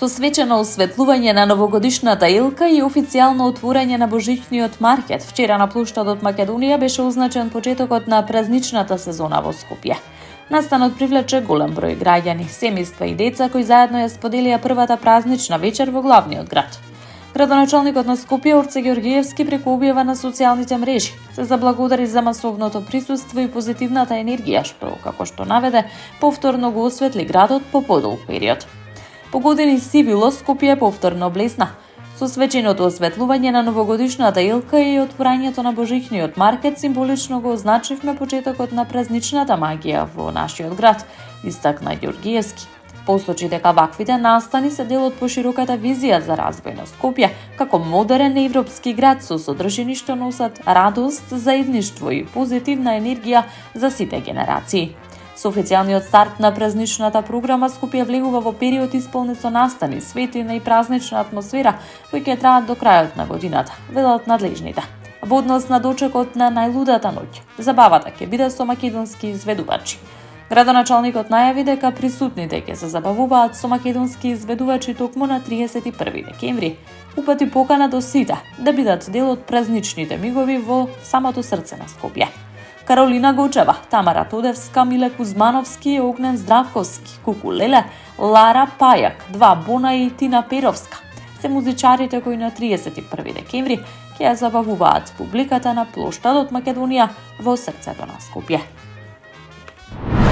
Со свечено осветлување на новогодишната елка и официјално отворање на божичниот маркет, вчера на плоштадот Македонија беше означен почетокот на празничната сезона во Скопје. Настанот привлече голем број граѓани, семејства и деца кои заедно ја споделија првата празнична вечер во главниот град. Градоначалникот на Скопје Орце Георгиевски преку објава на социјалните мрежи се заблагодари за масовното присуство и позитивната енергија, што, како што наведе, повторно го осветли градот по подолг период. По години сивило Скопје повторно блесна. Со свеченото осветлување на новогодишната елка и отворањето на божичниот маркет символично го означивме почетокот на празничната магија во нашиот град, истакна Георгиевски. Посочи дека ваквите настани се дел од пошироката визија за развој на Скопје како модерен европски град со содржини што носат радост, заедништво и позитивна енергија за сите генерации. Со официјалниот старт на празничната програма Скопје влегува во период исполнет со настани, светлина и празнична атмосфера кои ќе траат до крајот на годината, велат надлежните. Во однос на дочекот на најлудата ноќ, забавата ќе биде со македонски изведувачи. Градоначалникот најави дека присутните ќе се забавуваат со македонски изведувачи токму на 31 декември, упати покана до сите да бидат дел од празничните мигови во самото срце на Скопје. Каролина Гочева, Тамара Тодевска, Миле Кузмановски, Огнен Здравковски, Куку Леле, Лара Пајак, Два Бона и Тина Перовска се музичарите кои на 31 декември ќе ја забавуваат публиката на плоштадот Македонија во срцето на Скопје.